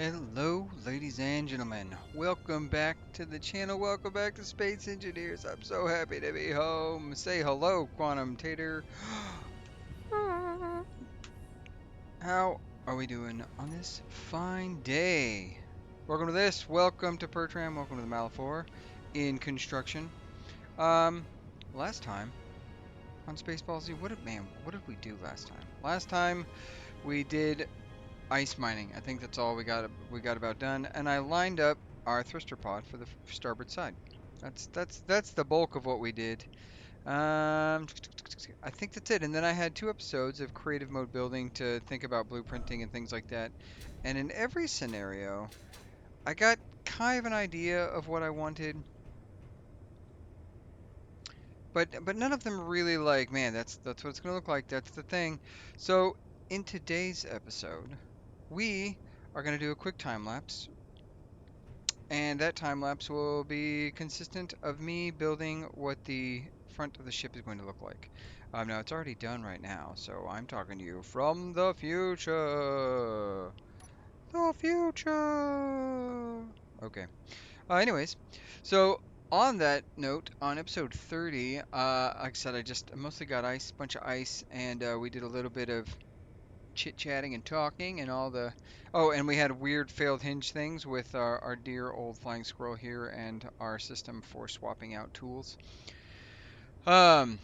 Hello, ladies and gentlemen. Welcome back to the channel. Welcome back to Space Engineers. I'm so happy to be home. Say hello, Quantum Tater. How are we doing on this fine day? Welcome to this. Welcome to Pertram. Welcome to the Malaphor in construction. Um, last time on Spaceballs Z, what did we do last time? Last time we did ice mining. I think that's all we got about done. And I lined up our thruster pod for the starboard side. That's the bulk of what we did. I think that's it. And then I had 2 episodes of creative mode building to think about blueprinting and things like that. And in every scenario, I got kind of an idea of what I wanted, but none of them really like, man, that's what it's gonna look like. That's the thing. So in today's episode, we are gonna do a quick time lapse. And that time lapse will be consistent of me building what the front of the ship is going to look like. Now it's already done right now, so I'm talking to you from the future. The future. Okay. Anyways, so on that note, on episode 30, like I said, I mostly got ice, bunch of ice, and we did a little bit of chit-chatting and talking and all the oh, and we had weird failed hinge things with our dear old flying squirrel here and our system for swapping out tools. um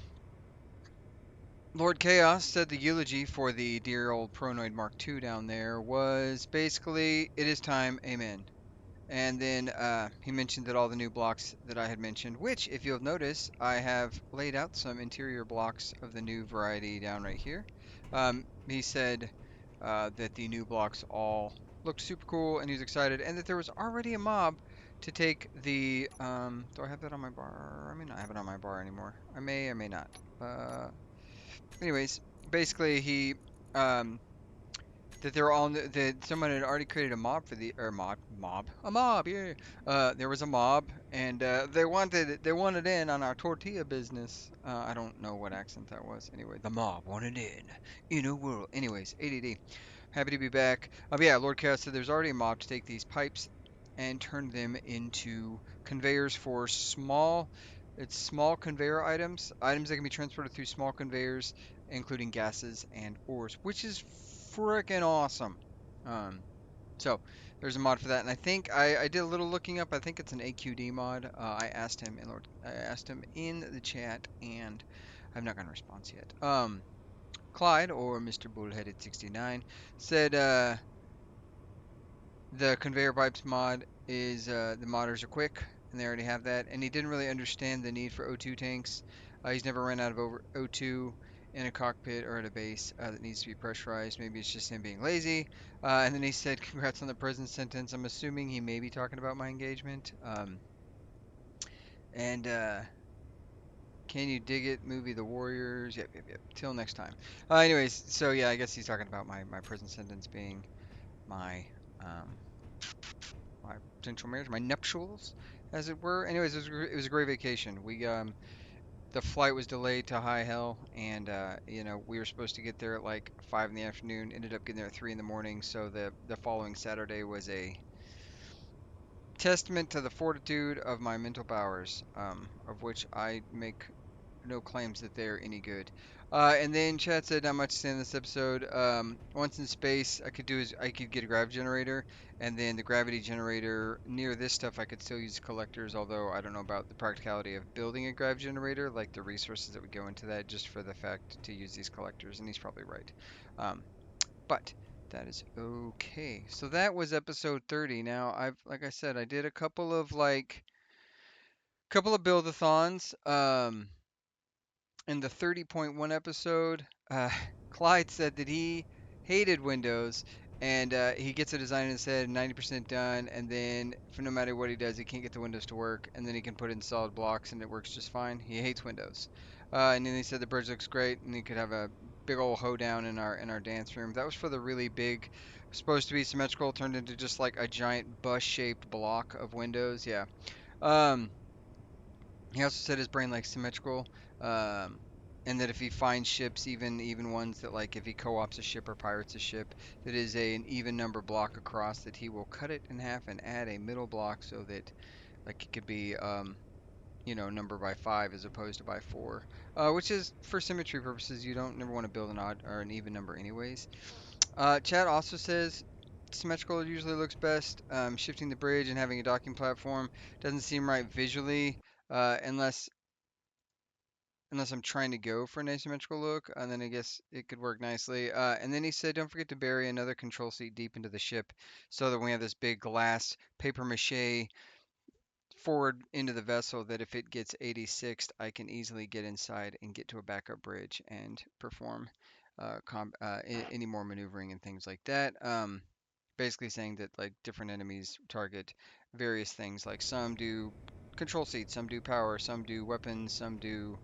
Lord Chaos said the eulogy for the dear old Pronoid Mark II down there was basically, it is time, amen. And then he mentioned that all the new blocks that I had mentioned, which, if you'll notice, I have laid out some interior blocks of the new variety down right here. He said that the new blocks all looked super cool, and he was excited, and that there was already a mob to take the. Do I have that on my bar? I may not have it on my bar anymore. I may not. Anyways, basically he um, that they're all that someone had already created a mob for the or mob a mob, yeah. There was a mob, and they wanted in on our tortilla business. I don't know what accent that was. Anyway, the mob wanted in a world. Anyways, ADD. Happy to be back. But yeah, Lord Chaos said there's already a mob to take these pipes and turn them into conveyors for small conveyor items that can be transported through small conveyors, including gases and ores, which is freaking awesome. Um, so there's a mod for that, and I think I did a little looking up. I think it's an AQD mod. I asked him in the chat, and I've not gotten a response yet. Clyde, or Mr. Bullheaded 69, said the conveyor pipes mod is the modders are quick, and they already have that. And he didn't really understand the need for O2 tanks. He's never run out of O2 in a cockpit or at a base that needs to be pressurized. Maybe it's just him being lazy. And then he said, "Congrats on the prison sentence." I'm assuming he may be talking about my engagement. And Can you dig it? Movie The Warriors. Yep, yep, yep. Till next time. Anyways, so yeah, I guess he's talking about my prison sentence being my um, my potential marriage, my nuptials, as it were. Anyways, it was a great vacation. The flight was delayed to high hell, and we were supposed to get there at like 5 in the afternoon. Ended up getting there at 3 in the morning. So the following Saturday was a testament to the fortitude of my mental powers, of which I make no claims that they're any good. And then Chad said, not much to say in this episode. Once in space, I could get a gravity generator, and then the gravity generator near this stuff I could still use collectors. Although I don't know about the practicality of building a gravity generator, like the resources that would go into that, just for the fact to use these collectors. And he's probably right. Um, but that is okay. So that was episode 30. Now like I said, I did a couple of build-a-thons. In the 30.1 episode, Clyde said that he hated Windows, and he gets a design in his head, 90% done, and then for no matter what he does, he can't get the Windows to work, and then he can put in solid blocks and it works just fine. He hates Windows. And then he said the bridge looks great, and he could have a big old hoedown in our dance room. That was for the really big, supposed to be symmetrical, turned into just like a giant bus-shaped block of windows. Yeah. Um, he also said his brain likes symmetrical. Um, and that if he finds ships, even ones that like if he co-ops a ship or pirates a ship that is an even number block across, that he will cut it in half and add a middle block so that like it could be number by 5 as opposed to by 4, which is for symmetry purposes. You don't never want to build an odd or an even number anyways. Chad also says symmetrical usually looks best. Shifting the bridge and having a docking platform doesn't seem right visually, unless I'm trying to go for an asymmetrical look, and then I guess it could work nicely. And then he said, don't forget to bury another control seat deep into the ship so that we have this big glass paper mache forward into the vessel that if it gets 86'd, I can easily get inside and get to a backup bridge and perform any more maneuvering and things like that. Basically saying that like different enemies target various things. Like some do control seats, some do power, some do weapons, some do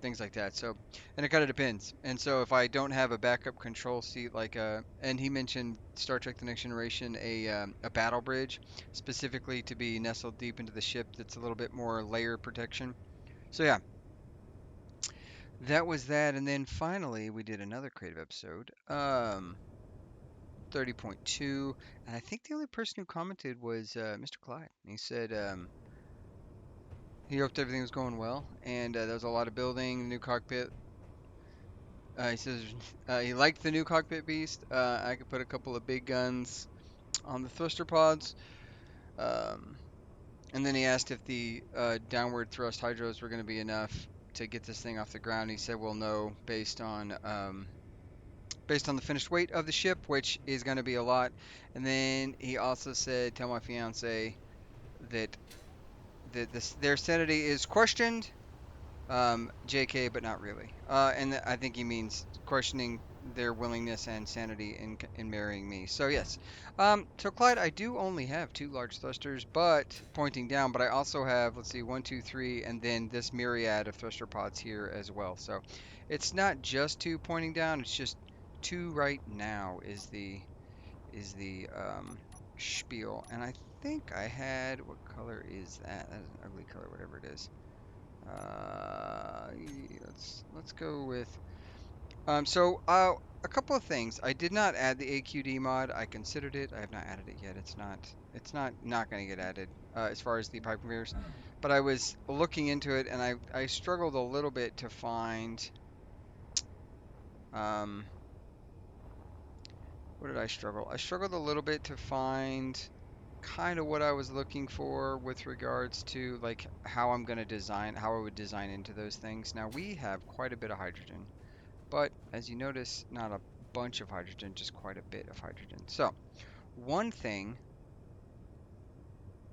things like that. So, and it kind of depends. And so, if I don't have a backup control seat, and he mentioned Star Trek: The Next Generation, a battle bridge, specifically to be nestled deep into the ship, that's a little bit more layer protection. So yeah, that was that. And then finally, we did another creative episode, 30.2, and I think the only person who commented was Mr. Clyde. He said he hoped everything was going well, and there was a lot of building, the new cockpit. He says he liked the new cockpit beast. I could put a couple of big guns on the thruster pods. Um, and then he asked if the downward thrust hydros were going to be enough to get this thing off the ground. He said, "Well, no, based on the finished weight of the ship, which is going to be a lot." And then he also said, "Tell my fiance that their sanity is questioned." JK, but not really. And I think he means questioning their willingness and sanity in marrying me. So yes. So Clyde, I do only have 2 large thrusters, but pointing down. But I also have, let's see, 1, 2, 3, and then this myriad of thruster pods here as well. So it's not just 2 pointing down. It's just 2 right now is the spiel. And I think I had, what color is that? That's an ugly color, whatever it is. Let's go with a couple of things. I did not add the AQD mod. I considered it. I have not added it yet. It's not going to get added as far as the pipe conveyors. But I was looking into it, and I struggled a little bit to find um what did I struggle? I struggled a little bit to find kind of what I was looking for with regards to like how I would design into those things. Now we have quite a bit of hydrogen, but as you notice, not a bunch of hydrogen, just quite a bit of hydrogen. So one thing,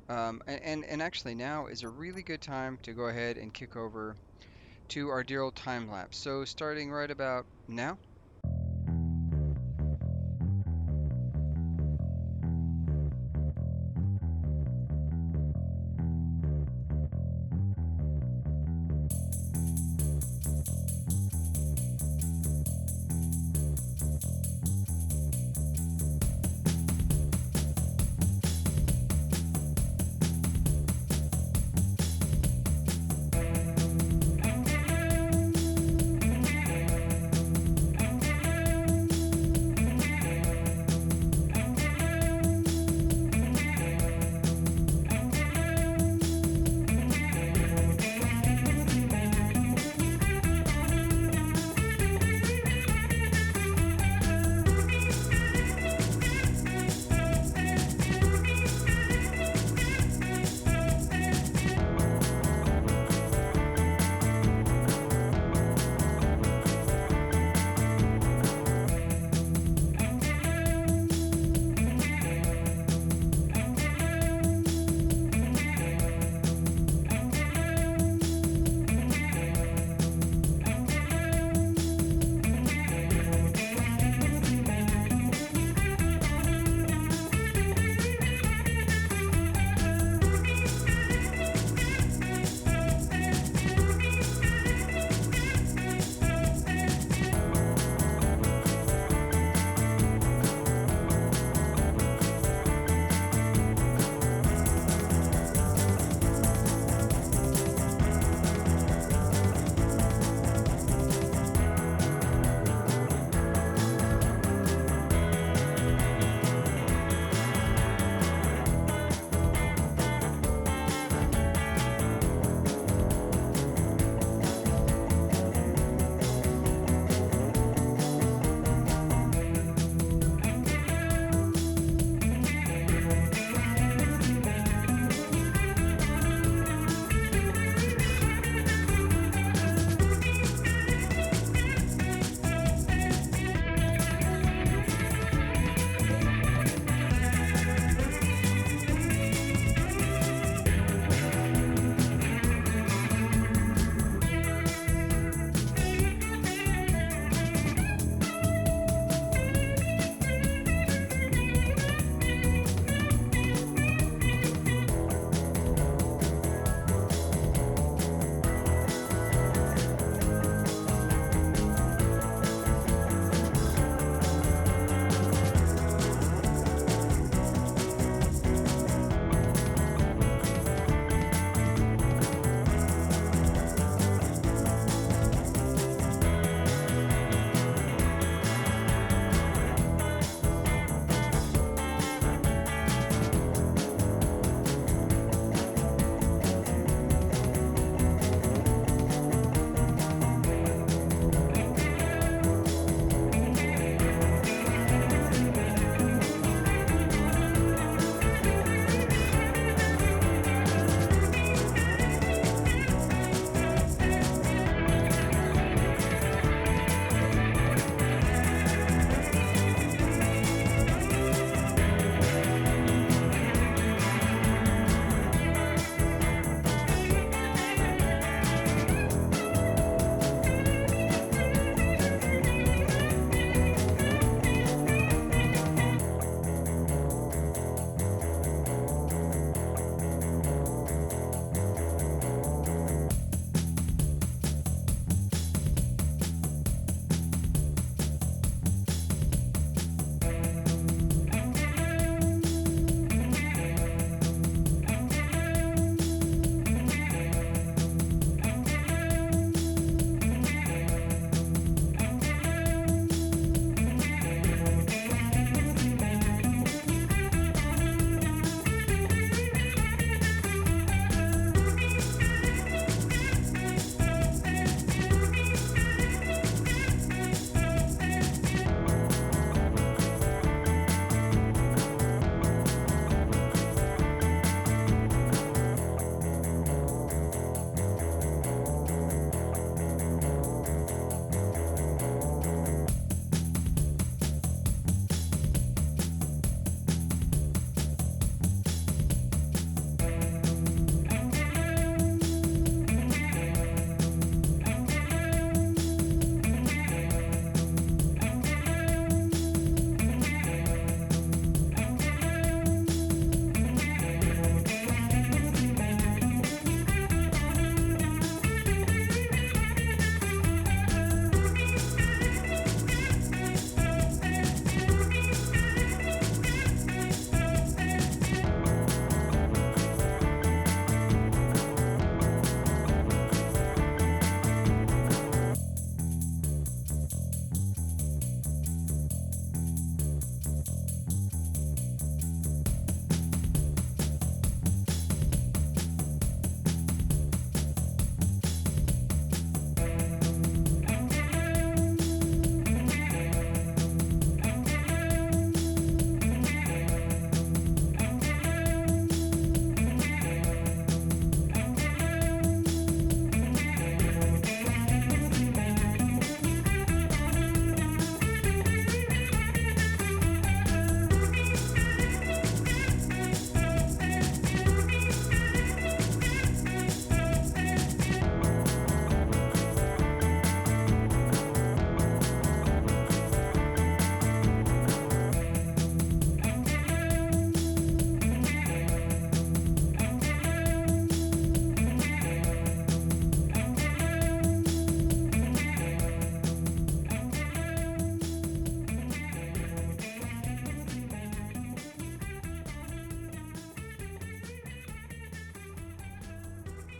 and actually now is a really good time to go ahead and kick over to our dear old time lapse. So starting right about now.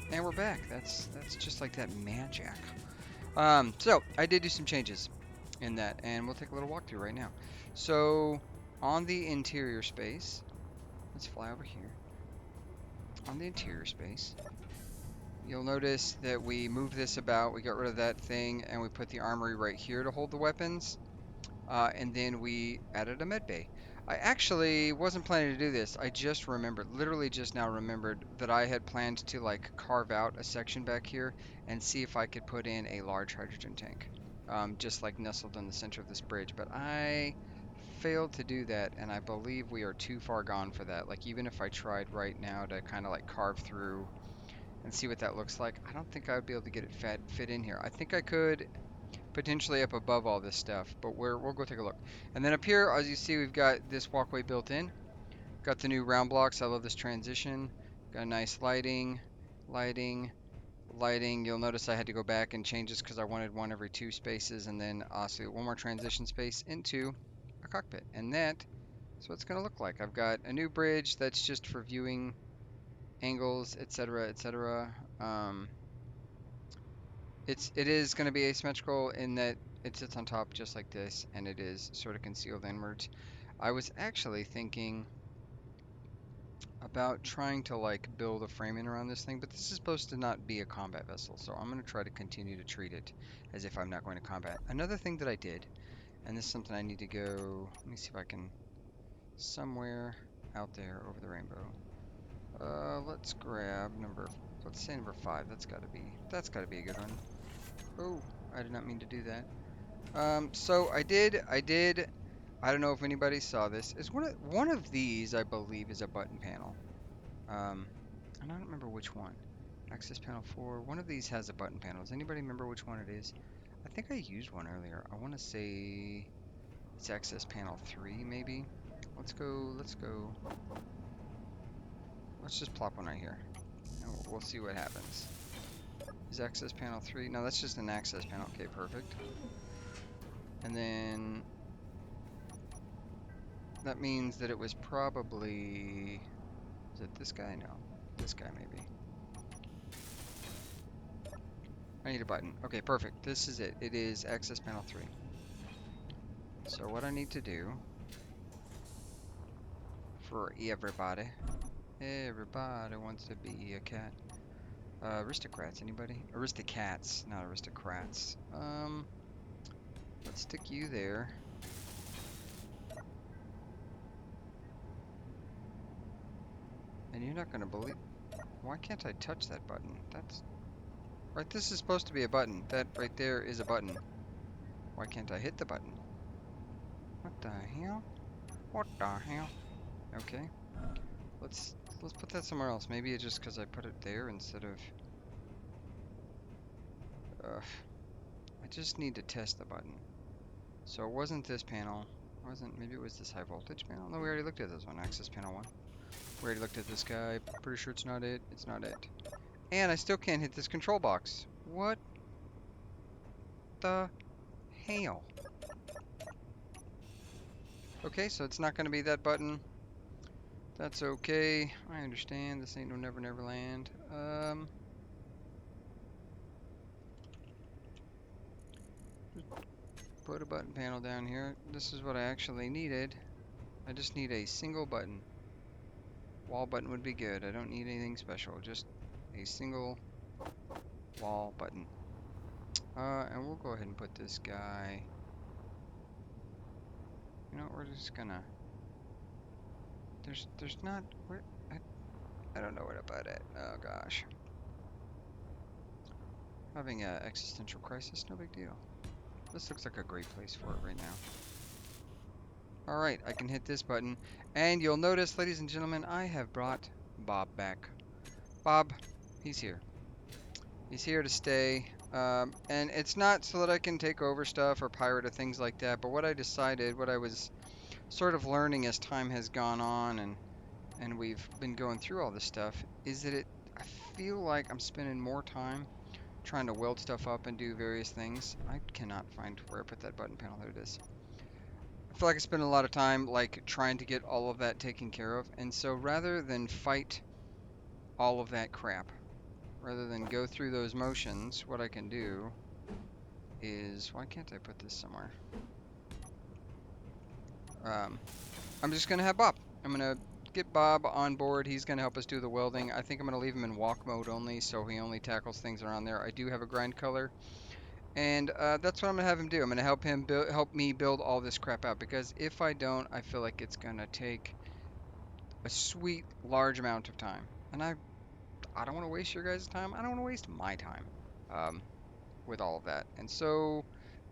And we're back. That's just like that magic. So I did do some changes in that, and we'll take a little walkthrough right now. So on the interior space, let's fly over here. On the interior space, you'll notice that we moved this about. We got rid of that thing, and we put the armory right here to hold the weapons. And then we added a med bay. I actually wasn't planning to do this. I just remembered, literally just now remembered that I had planned to like carve out a section back here and see if I could put in a large hydrogen tank, just like nestled in the center of this bridge. But I failed to do that, and I believe we are too far gone for that. Like even if I tried right now to kind of like carve through and see what that looks like, I don't think I would be able to get it fit in here. I think I could potentially up above all this stuff, but we'll go take a look. And then up here, as you see, we've got this walkway built in. Got the new round blocks. I love this transition. Got a nice lighting, lighting, lighting. You'll notice I had to go back and change this because I wanted one every 2 spaces, and then also one more transition space into a cockpit. And that is what it's going to look like. I've got a new bridge that's just for viewing angles, etc., etc. It is going to be asymmetrical in that it sits on top just like this, and it is sort of concealed inwards. I was actually thinking about trying to like build a framing around this thing, but this is supposed to not be a combat vessel, so I'm going to try to continue to treat it as if I'm not going to combat. Another thing that I did, and this is something I need to go, let me see if I can, somewhere out there over the rainbow. Let's grab let's say number 5. That's got to be a good one. Oh, I did not mean to do that. So I did, I don't know if anybody saw this. Is one of these, I believe, is a button panel. And I don't remember which one. Access panel 4. One of these has a button panel. Does anybody remember which one it is? I think I used one earlier. I want to say it's access panel 3, maybe. Let's go. Let's just plop one right here, and we'll see what happens. Is access panel 3? No, that's just an access panel. Okay, perfect. And then that means that it was probably... Is it this guy? No. This guy, maybe. I need a button. Okay, perfect. This is it. It is access panel 3. So what I need to do for everybody wants to be a cat. Aristocrats, anybody? Aristocats, not aristocrats. Let's stick you there. And you're not gonna believe... Why can't I touch that button? That's... Right, this is supposed to be a button. That right there is a button. Why can't I hit the button? What the hell? What the hell? Okay. Let's put that somewhere else. Maybe it's just because I put it there instead of... I just need to test the button. So it wasn't this panel. Maybe it was this high voltage panel? No, we already looked at this one. Access panel 1. We already looked at this guy. Pretty sure it's not it. It's not it. And I still can't hit this control box. What the hell? Okay, so it's not going to be that button. That's okay. I understand. This ain't no Never Never Land. Put a button panel down here. This is what I actually needed. I just need a single button. Wall button would be good. I don't need anything special. Just a single wall button. And we'll go ahead and put this guy... You know, we're just gonna... There's not... Where... I don't know where to put it. Oh, gosh. Having an existential crisis, no big deal. This looks like a great place for it right now. Alright, I can hit this button. And you'll notice, ladies and gentlemen, I have brought Bob back. Bob, he's here. He's here to stay. And it's not so that I can take over stuff or pirate or things like that, but what I decided, what I was sort of learning as time has gone on and we've been going through all this stuff, is that I feel like I'm spending more time trying to weld stuff up and do various things. I cannot find where I put that button panel. There it is. I feel like I spend a lot of time like trying to get all of that taken care of, and so rather than fight all of that crap, rather than go through those motions, what I can do is, why can't I put this somewhere? I'm just gonna have Bob. I'm gonna get Bob on board. He's gonna help us do the welding. I think I'm gonna leave him in walk mode only, so he only tackles things around there. I do have a grind color, and that's what I'm gonna have him do. I'm gonna help me build all this crap out, because if I don't, I feel like it's gonna take a sweet large amount of time, and I don't want to waste your guys' time. I don't want to waste my time um, with all of that. And so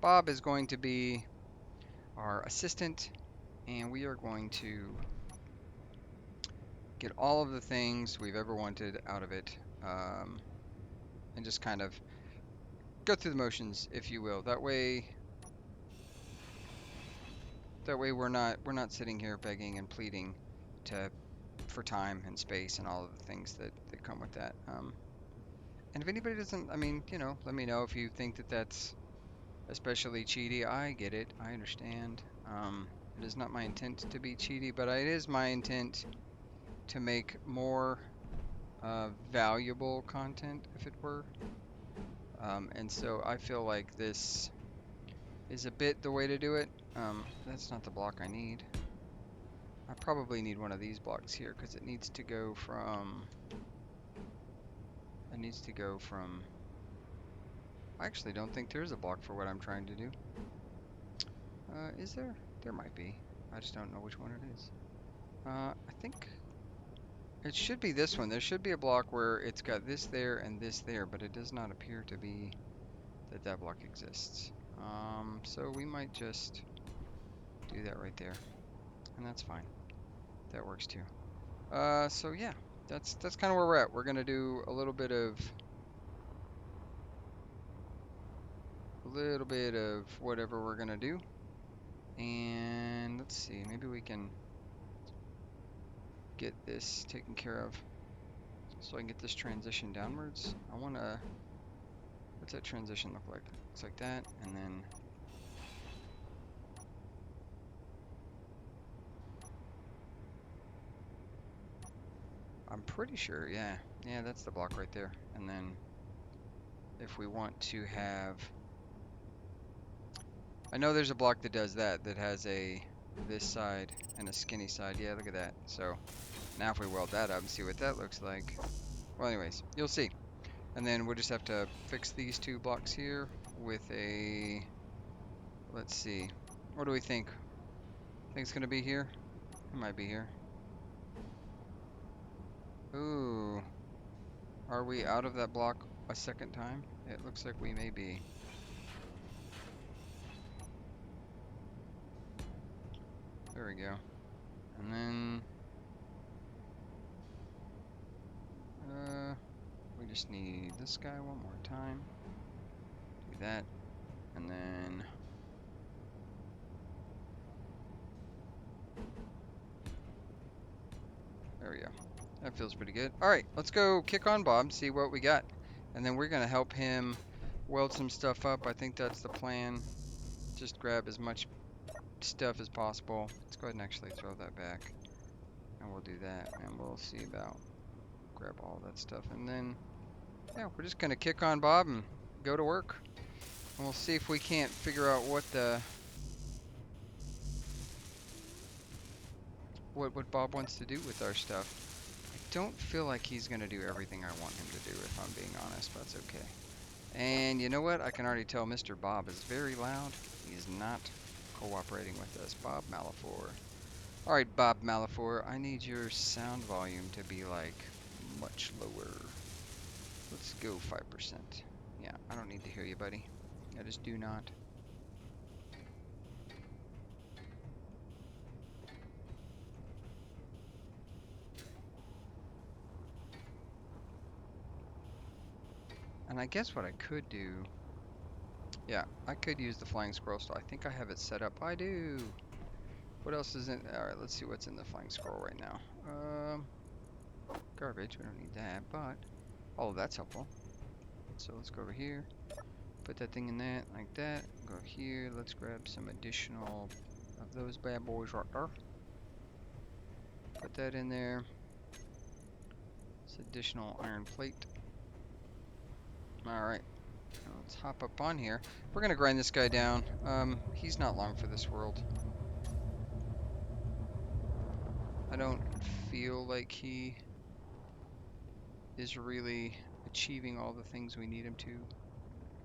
Bob is going to be our assistant, and we are going to get all of the things we've ever wanted out of it, and just kind of go through the motions, if you will. That way we're not sitting here begging and pleading to for time and space and all of the things that come with that. And if anybody doesn't, I mean, let me know if you think that that's especially cheaty. I get it. I understand. It is not my intent to be cheaty, but it is my intent to make more valuable content, if it were. And so I feel like this is a bit the way to do it. That's not the block I need. I probably need one of these blocks here, because it needs to go from... I actually don't think there's a block for what I'm trying to do. Is there? There might be. I just don't know which one it is. I think it should be this one. There should be a block where it's got this there and this there, but it does not appear to be that block exists. So we might just do that right there, and that's fine. That works too. So yeah, that's kind of where we're at. We're gonna do a little bit of whatever we're gonna do, and let's see, maybe we can get this taken care of so I can get this transition downwards. What's that transition look like? It's like that, and then I'm pretty sure, yeah, that's the block right there. And then if we want to have, I know there's a block that does that has this side and a skinny side. Yeah, look at that. So now if we weld that up and see what that looks like. Well, anyways, you'll see. And then we'll just have to fix these two blocks here with a, let's see, what do we think? Think it's gonna be here? It might be here. Ooh, are we out of that block a second time? It looks like we may be. There we go. And then we just need this guy one more time. Do that, and then there we go. That feels pretty good. All right, let's go kick on Bob, see what we got, and then we're gonna help him weld some stuff up. I think that's the plan. Just grab as much stuff as possible. Let's go ahead and actually throw that back, and we'll do that, and we'll see about grab all that stuff, and then yeah, we're just gonna kick on Bob and go to work, and we'll see if we can't figure out what Bob wants to do with our stuff. I don't feel like he's gonna do everything I want him to do, if I'm being honest, but that's okay. And you know what? I can already tell Mr. Bob is very loud. He's not cooperating with us. Bob Malaphor. Alright, Bob Malaphor, I need your sound volume to be like much lower. Let's go 5%. Yeah, I don't need to hear you, buddy. I just do not. And I guess what I could do, yeah, I could use the flying squirrel still. I think I have it set up. I do. What else is in? Alright, let's see what's in the flying squirrel right now. Garbage, we don't need that, but all of that's helpful. So let's go over here, put that thing in that, like that, go here, let's grab some additional of those bad boys right there. Put that in there. It's additional iron plate. Alright. Let's hop up on here. We're gonna grind this guy down. He's not long for this world. I don't feel like he is really achieving all the things we need him to.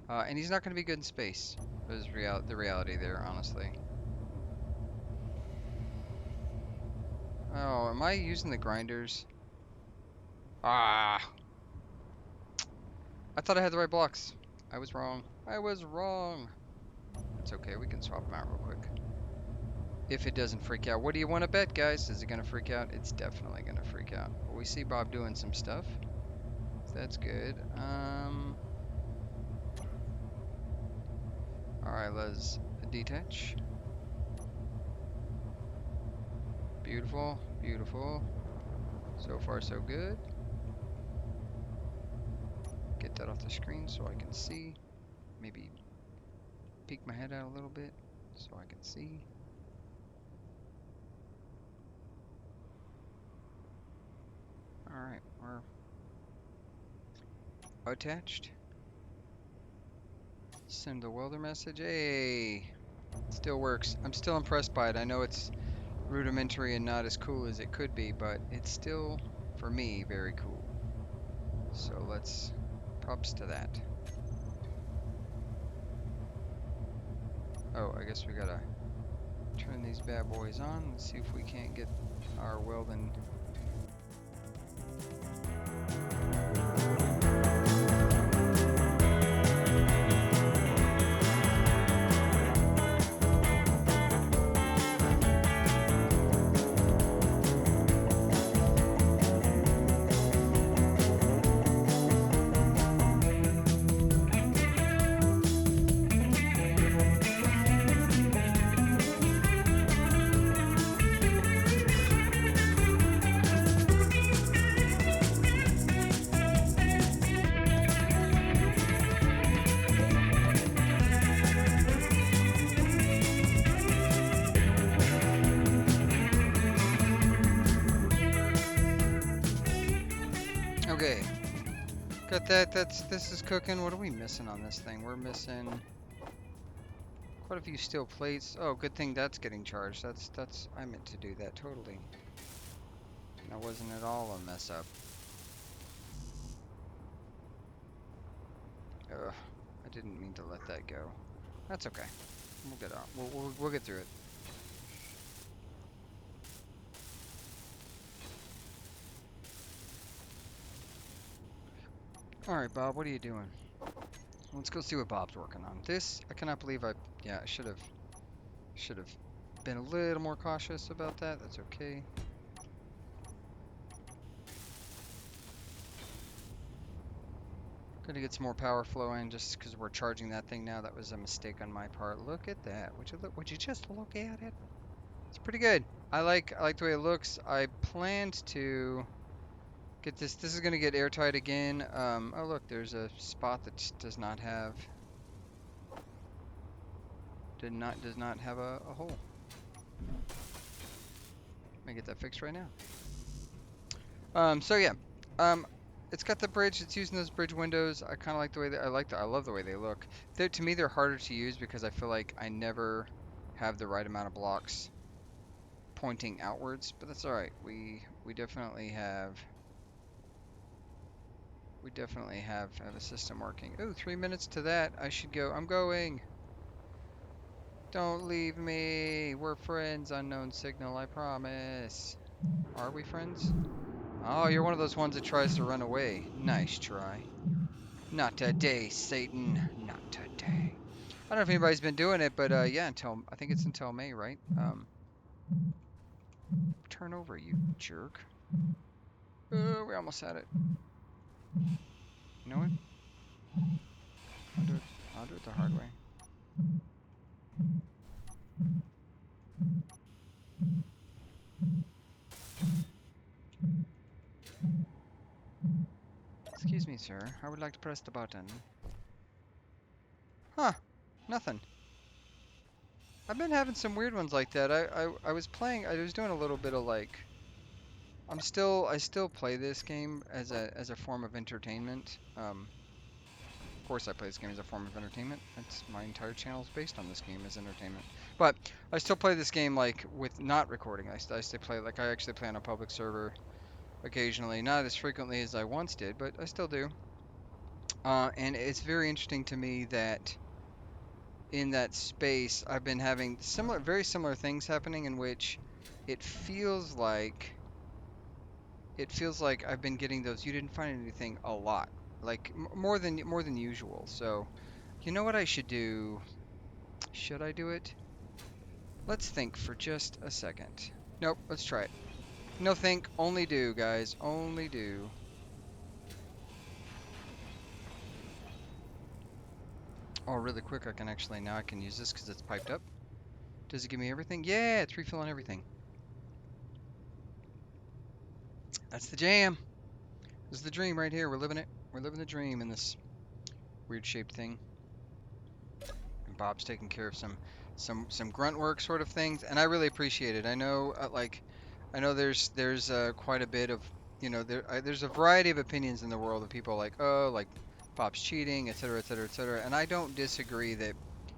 And he's not going to be good in space. Is the reality there, honestly. Oh, am I using the grinders? Ah! I thought I had the right blocks. I was wrong. I was wrong. It's okay, we can swap them out real quick. If it doesn't freak out. What do you want to bet, guys? Is it going to freak out? It's definitely going to freak out. Well, we see Bob doing some stuff. So that's good. Alright, let's detach. Beautiful, beautiful. So far, so good. Get that off the screen so I can see. Maybe peek my head out a little bit so I can see. Alright, we're attached. Send the welder message. Hey! Still works. I'm still impressed by it. I know it's rudimentary and not as cool as it could be, but it's still, for me, very cool. So let's props to that. Oh, I guess we gotta turn these bad boys on. Let's see if we can't get our welding. Okay, got that. This is cooking. What are we missing on this thing? We're missing quite a few steel plates. Oh, good thing that's getting charged. That's I meant to do that totally. That wasn't at all a mess up. Ugh, I didn't mean to let that go. That's okay. We'll get out. We'll get through it. Alright, Bob, what are you doing? Let's go see what Bob's working on. This, I cannot believe I should have been a little more cautious about that. That's okay. Gonna get some more power flow in just because we're charging that thing now. That was a mistake on my part. Look at that. Would you just look at it? It's pretty good. I like the way it looks. I planned to get this. This is gonna get airtight again. Oh look, there's a spot that does not have a hole. Let me get that fixed right now. So yeah, it's got the bridge. It's using those bridge windows. I kind of like the way I love the way they look. To me, they're harder to use because I feel like I never have the right amount of blocks pointing outwards. But that's all right. We definitely have a system working. Oh, 3 minutes to that. I should go. I'm going. Don't leave me. We're friends. Unknown signal. I promise. Are we friends? Oh, you're one of those ones that tries to run away. Nice try. Not today, Satan. Not today. I don't know if anybody's been doing it, but yeah, I think it's until May, right? Turn over, you jerk. We almost had it. You know what? I'll do it the hard way. Excuse me, sir. I would like to press the button. Huh. Nothing. I've been having some weird ones like that. I was doing a little bit of like I still play this game as a form of entertainment. course I play this game as a form of entertainment. That's my entire channel is based on this game as entertainment. But I still play this game like with not recording. I still play like I actually play on a public server occasionally, not as frequently as I once did, but I still do. And it's very interesting to me that in that space I've been having very similar things happening in which it feels like I've been getting those you didn't find anything a lot, like more than usual. So, you know what I should do? Should I do it? Let's think for just a second. Nope, let's try it. No think, only do, guys, only do. Oh, really quick, I can use this because it's piped up. Does it give me everything? Yeah, it's refilling everything. That's the jam. This is the dream right here. We're living it. We're living the dream in this weird shaped thing. And Bob's taking care of some grunt work sort of things, and I really appreciate it. I know, I know there's quite a bit of, there's a variety of opinions in the world of people like, oh, like Bob's cheating, et cetera, et cetera, et cetera. And I don't disagree that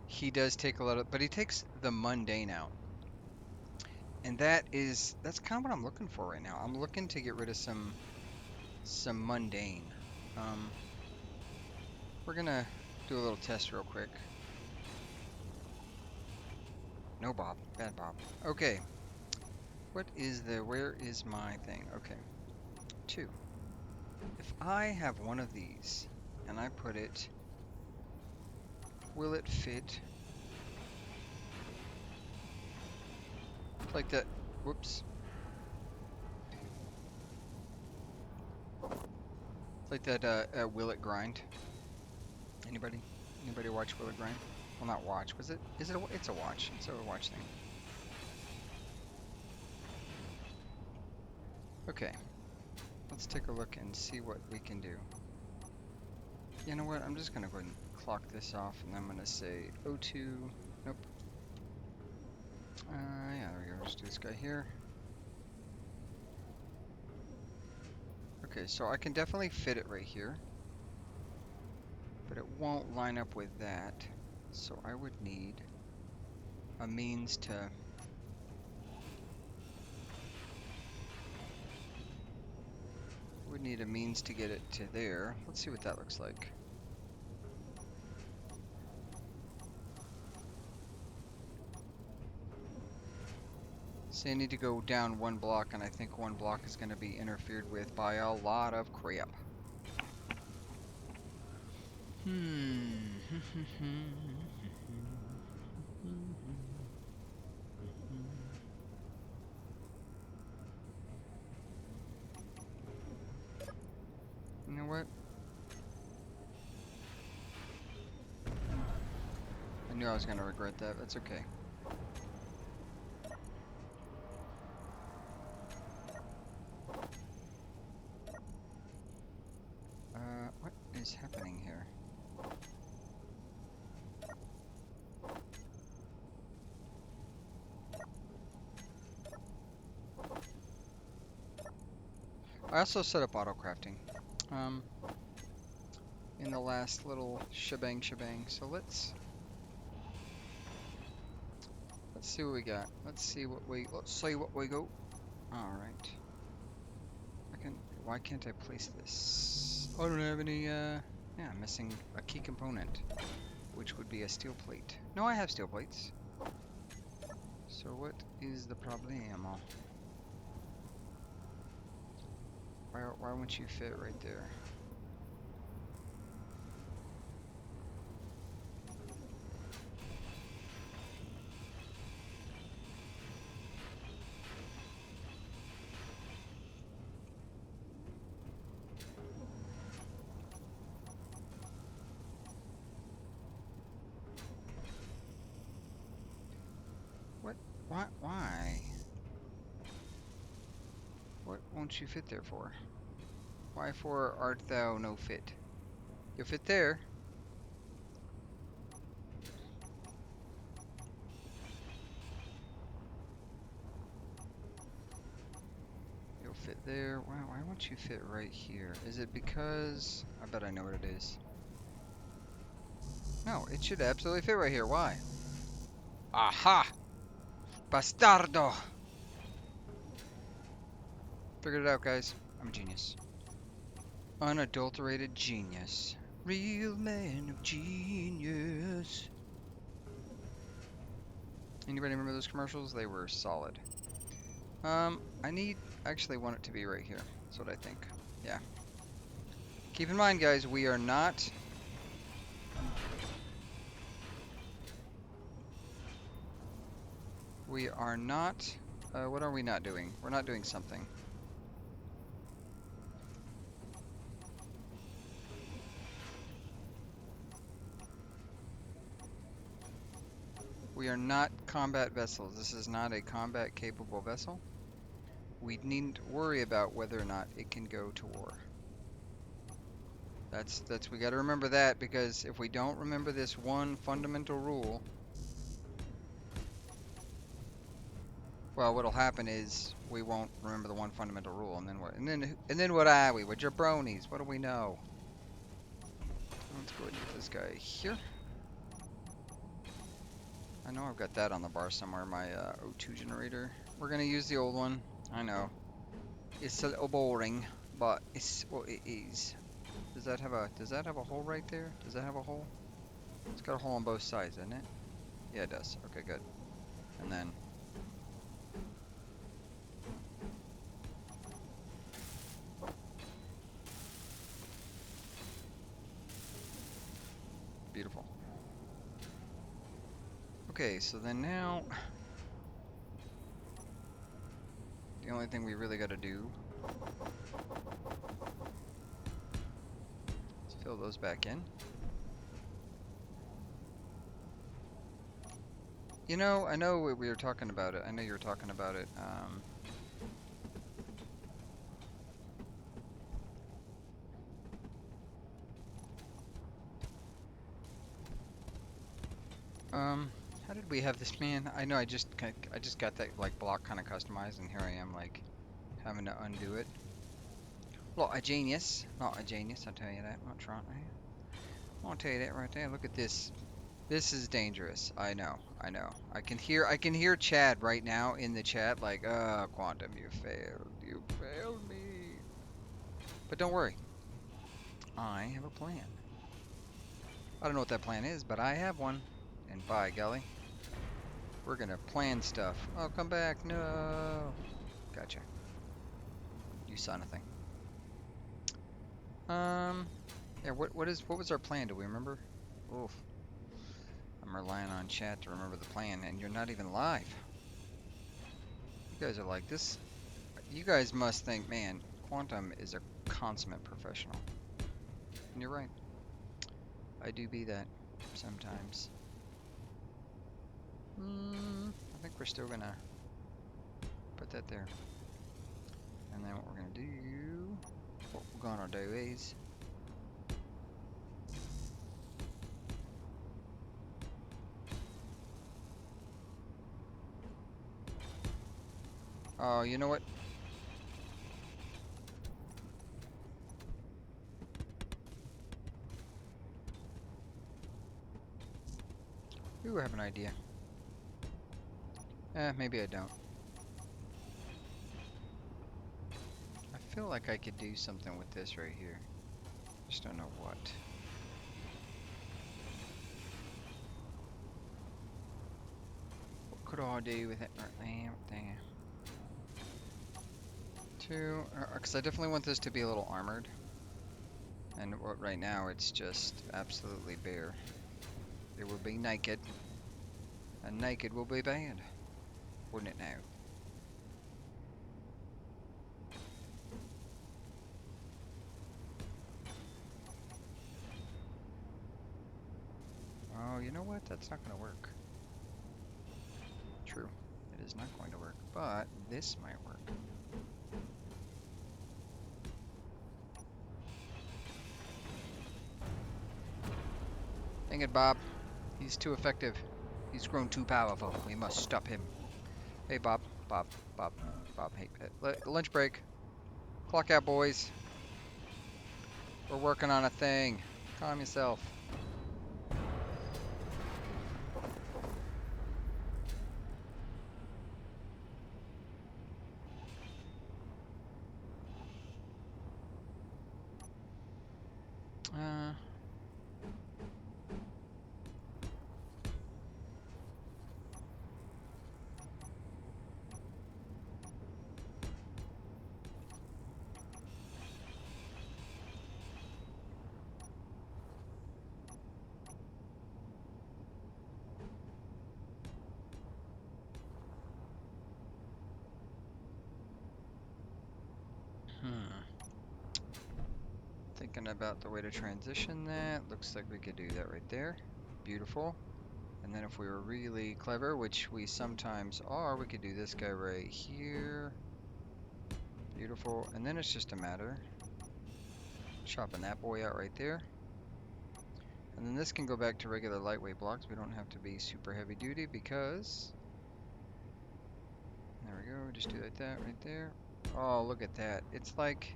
he does take a lot of, but he takes the mundane out. And that's kind of what I'm looking for right now. I'm looking to get rid of some mundane. Um, we're gonna do a little test real quick. No Bob, bad Bob. Okay, where is my thing? Okay, 2. If I have one of these and I put it, will it fit like that? Whoops. Like that, Will It Grind? Anybody? Anybody watch Will It Grind? Well, not watch. It's a watch. It's a watch thing. Okay. Let's take a look and see what we can do. You know what? I'm just gonna go ahead and clock this off, and I'm gonna say O2. Nope. Yeah, there we go. Just do this guy here. Okay, so I can definitely fit it right here, but it won't line up with that. So I would need a means to get it to there. Let's see what that looks like. So I need to go down 1 block, and I think 1 block is going to be interfered with by a lot of crap. You know what? I knew I was going to regret that. That's okay. What is happening here? I also set up auto crafting in the last little shebang. So let's see what we got. Let's see what we go. All right. Why can't I place this? Oh, I don't have any. Yeah, I'm missing a key component, which would be a steel plate. No, I have steel plates. So what is the problem? Why won't you fit right there? What? Why? What won't you fit there for? Why for art thou no fit? You'll fit there. You'll fit there. Why won't you fit right here? Is it because... I bet I know what it is. No, it should absolutely fit right here. Why? Aha! Bastardo! Figured it out, guys. I'm a genius. Unadulterated genius. Real man of genius. Anybody remember those commercials? They were solid. I actually want it to be right here. That's what I think. Yeah. Keep in mind, guys, we are not... We are not... what are we not doing? We're not doing something. We are not combat vessels. This is not a combat capable vessel. We needn't worry about whether or not it can go to war. We got to remember that, because if we don't remember this one fundamental rule, well, what'll happen is we won't remember the one fundamental rule, and then what? And then what are we? We're jabronis. What do we know? Let's go ahead and get this guy here. I know I've got that on the bar somewhere, my O2 generator. We're gonna use the old one. I know. It's a little boring, but it's what it is. Does that have a hole right there? Does that have a hole? It's got a hole on both sides, doesn't it? Yeah, it does. Okay, good. And then beautiful. Okay, so then now the only thing we really got to do is fill those back in. You know, I know we were talking about it. I know you were talking about it. How did we have this, man? I know I just got that like block kind of customized, and here I am like having to undo it. Not a genius. Not a genius, I'll tell you that. Not trying. I'll tell you that right there. Look at this. This is dangerous. I know. I know. I can hear Chad right now in the chat like, Quantum, you failed. You failed me. But don't worry. I have a plan. I don't know what that plan is, but I have one. And by golly, we're gonna plan stuff. Oh, come back. No. Gotcha. You saw nothing. Yeah, what was our plan? Do we remember? Oof. I'm relying on chat to remember the plan, and you're not even live. You guys are like this. You guys must think, man, Quantum is a consummate professional. And you're right. I do be that sometimes. I think we're still gonna put that there. And then what we're gonna do, what we're gonna do is oh, you know what? Ooh, I have an idea. Maybe I don't. I feel like I could do something with this right here. Just don't know what. What could I do with it right there? Because I definitely want this to be a little armored. And right now it's just absolutely bare. It will be naked. And naked will be bad. Wouldn't it now? Oh, you know what? That's not going to work. True. It is not going to work. But this might work. Dang it, Bob. He's too effective. He's grown too powerful. We must stop him. Hey, Bob. Bob. Hey, lunch break. Clock out, boys. We're working on a thing. Calm yourself. thinking about the way to transition that. Looks like we could do that right there. Beautiful. And then if we were really clever, which we sometimes are, we could do this guy right here. Beautiful. And then it's just a matter chopping that boy out right there. And then this can go back to regular lightweight blocks. We don't have to be super heavy duty because... There we go. Just do like that right there. Oh, look at that. It's like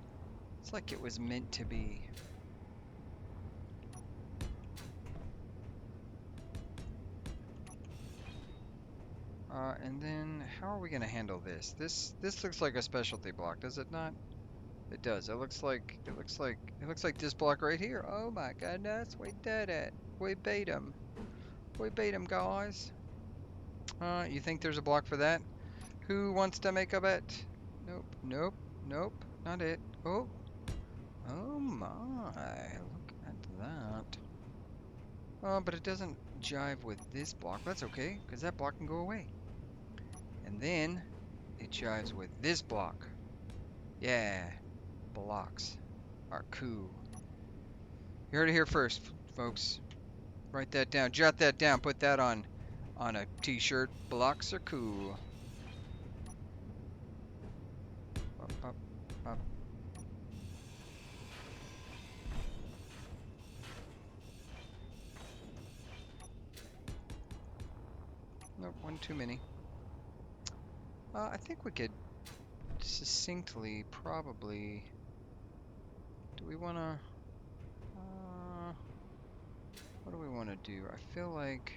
it was meant to be. And then how are we gonna handle this? This looks like a specialty block, does it not? It does. It looks like this block right here. Oh my goodness, we did it. We beat him. We beat him, guys. You think there's a block for that? Who wants to make a bet? Nope, nope, nope, not it. Oh, oh my, look at that. Oh, but it doesn't jive with this block. That's okay, because that block can go away. And then it jives with this block. Yeah, blocks are cool. You heard it here first, folks. Write that down. Jot that down. Put that on a t-shirt. Blocks are cool. Up, up, up. Nope, one too many. I think we could succinctly probably... Do we want to... what do we want to do? I feel like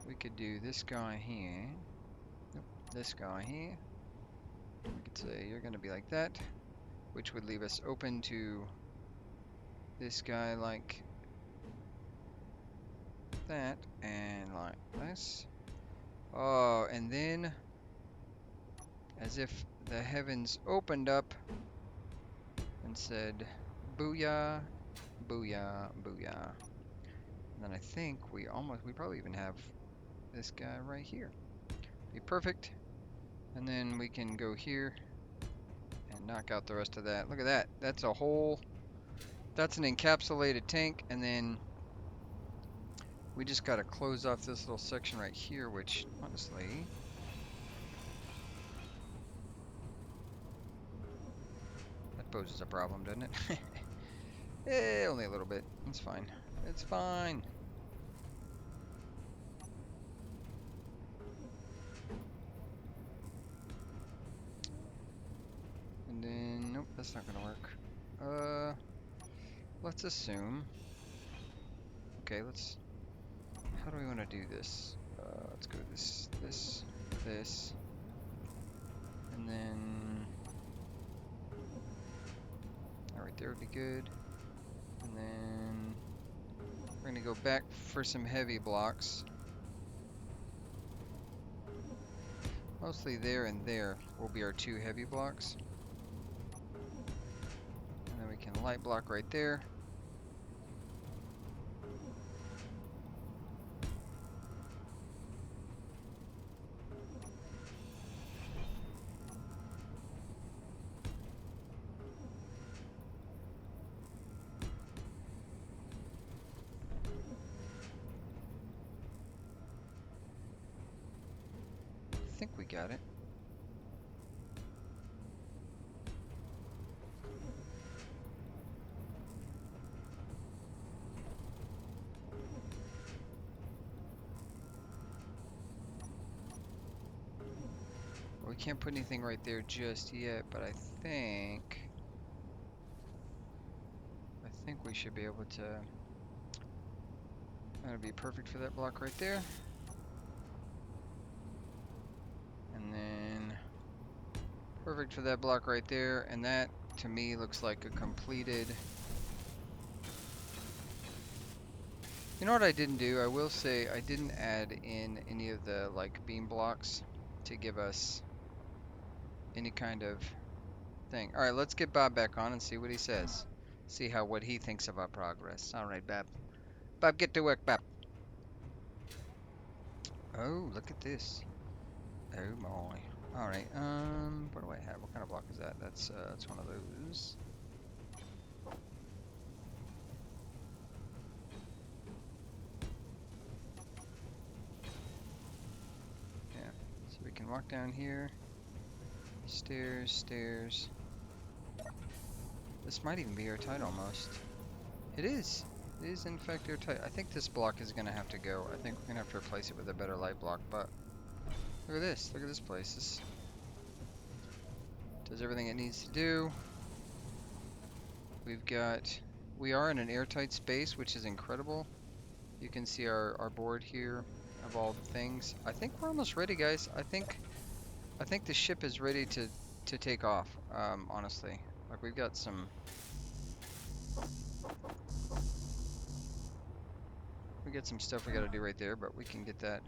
we could do this guy here. Nope, this guy here. We could say you're going to be like that, which would leave us open to this guy like that and like this. Oh, and then as if the heavens opened up and said, booyah, booyah, booyah. And then I think we probably even have this guy right here. Be perfect. And then we can go here and knock out the rest of that. Look at that. That's an encapsulated tank. And then we just got to close off this little section right here, which honestly... that poses a problem, doesn't it? Eh, only a little bit. It's fine. It's fine. And then, nope, that's not gonna work. Let's assume. Okay, how do we want to do this? Let's go this, and then that right there would be good. And then we're gonna go back for some heavy blocks. Mostly there and there will be our two heavy blocks. And then we can light block right there. I think we got it. Well, we can't put anything right there just yet, but I think we should be able to. That'll be perfect for that block right there. And then perfect for that block right there. And that, to me, looks like a completed... You know what I didn't do? I will say I didn't add in any of the, like, beam blocks to give us any kind of thing. Alright, let's get Bob back on and see what he says. See what he thinks of our progress. Alright, Bob. Bob, get to work, Bob. Oh, look at this. Oh my. Alright, what do I have? What kind of block is that? That's one of those. can walk down here. Stairs, stairs. This might even be airtight almost. It is. It is in fact airtight. I think this block is gonna have to go. I think we're gonna have to replace it with a better light block, but look at this. Look at this place. This does everything it needs to do. We are in an airtight space, which is incredible. You can see our board here of all the things. I think we're almost ready, guys. I think the ship is ready to take off, honestly. Like, we've got some stuff we gotta do right there, but we can get that.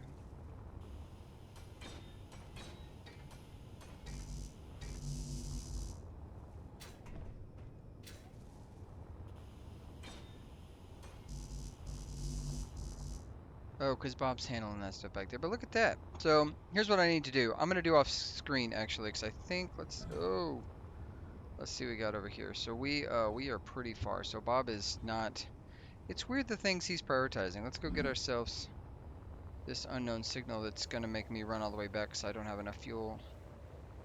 Oh, because Bob's handling that stuff back there. But look at that. So here's what I need to do. I'm gonna do off screen actually, because I think let's see what we got over here. So we are pretty far. So Bob is not. It's weird the things he's prioritizing. Let's go get ourselves this unknown signal that's gonna make me run all the way back because I don't have enough fuel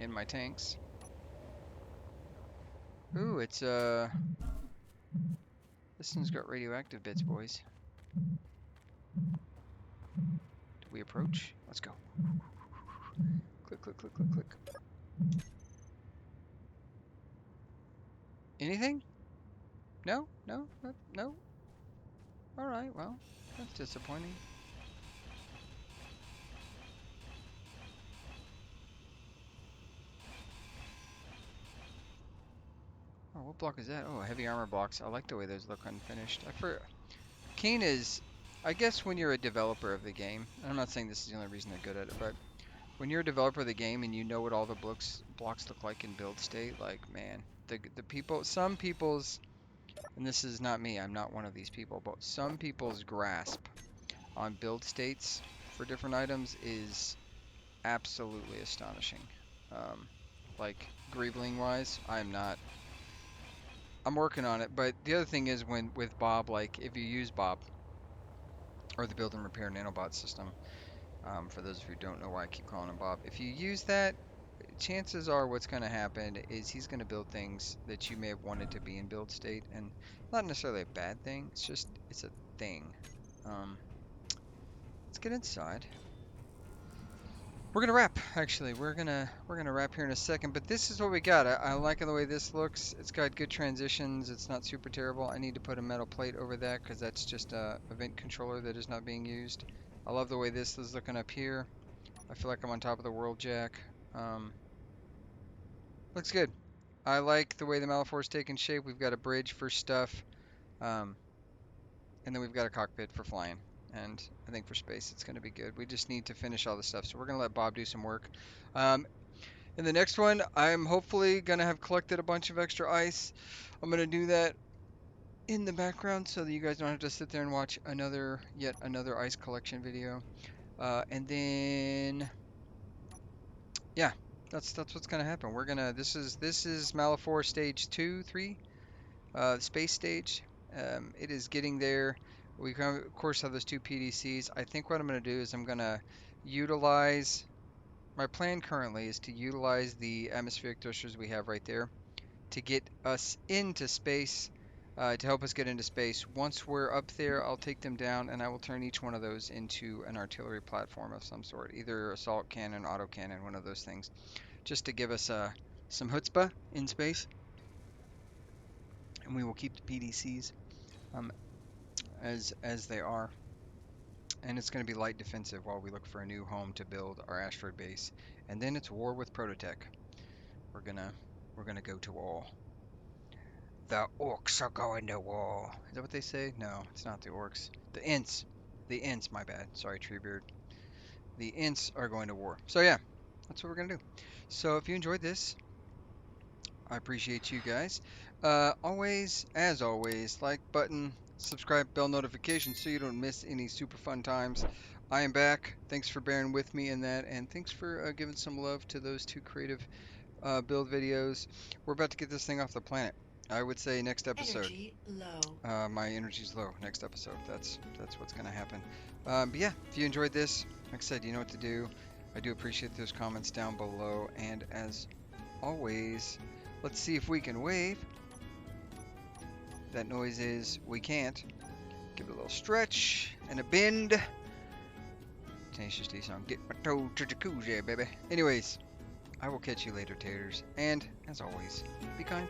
in my tanks. Ooh, it's this one's got radioactive bits, boys. Do we approach? Let's go. Click, click, click, click, click. Anything? No? No? No? Alright, well, that's disappointing. Oh, what block is that? Oh, heavy armor blocks. I like the way those look unfinished. Keen is, I guess when you're a developer of the game, and I'm not saying this is the only reason they're good at it, but when you're a developer of the game and you know what all the blocks look like in build state, like, man, some people's, and this is not me, I'm not one of these people, but some people's grasp on build states for different items is absolutely astonishing. Like, greebling wise, I'm working on it, but the other thing is with Bob, like, if you use Bob, or the build and repair nanobot system, for those of you who don't know why I keep calling him Bob, if you use that, chances are what's going to happen is he's going to build things that you may have wanted to be in build state, and not necessarily a bad thing, it's a thing. Let's get inside. We're gonna wrap, actually. We're gonna wrap here in a second, but this is what we got. I like the way this looks. It's got good transitions. It's not super terrible. I need to put a metal plate over that because that's just a vent controller that is not being used. I love the way this is looking up here. I feel like I'm on top of the world, Jack. Looks good. I like the way the Malaphor is taking shape. We've got a bridge for stuff, and then we've got a cockpit for flying. And I think for space it's going to be good. We just need to finish all the stuff, so we're going to let Bob do some work. In the next one, I'm hopefully going to have collected a bunch of extra ice. I'm going to do that in the background so that you guys don't have to sit there and watch yet another ice collection video. And then, yeah, that's what's going to happen. This is Malaphor stage 2, 3, space stage. It is getting there. We of course have those two PDCs. I think what I'm going to do is I'm going to utilize, my plan currently is to utilize the atmospheric thrusters we have right there to get us into space, to help us get into space. Once we're up there, I'll take them down and I will turn each one of those into an artillery platform of some sort, either assault cannon, autocannon, one of those things, just to give us some chutzpah in space. And we will keep the PDCs as they are, and it's going to be light defensive while we look for a new home to build our asteroid base, and then it's war with Prototech. We're gonna go to war. The orcs are going to war. Is that what they say? No, it's not the orcs. The Ints, my bad. Sorry, Treebeard. The Ints are going to war. So yeah, that's what we're gonna do. So if you enjoyed this, I appreciate you guys. As always, like button, subscribe, bell notifications so you don't miss any super fun times. I am back. Thanks for bearing with me in that, and thanks for giving some love to those two creative build videos. We're about to get this thing off the planet. I would say next episode. Energy low. My energy's low. Next episode. That's what's gonna happen. But yeah, if you enjoyed this, like I said, you know what to do. I do appreciate those comments down below, and as always, let's see if we can wave. That noise is we can't. Give it a little stretch and a bend. Tenacious D song. Get my toe to the jacuzzi, baby. Anyways, I will catch you later, taters. And as always, be kind.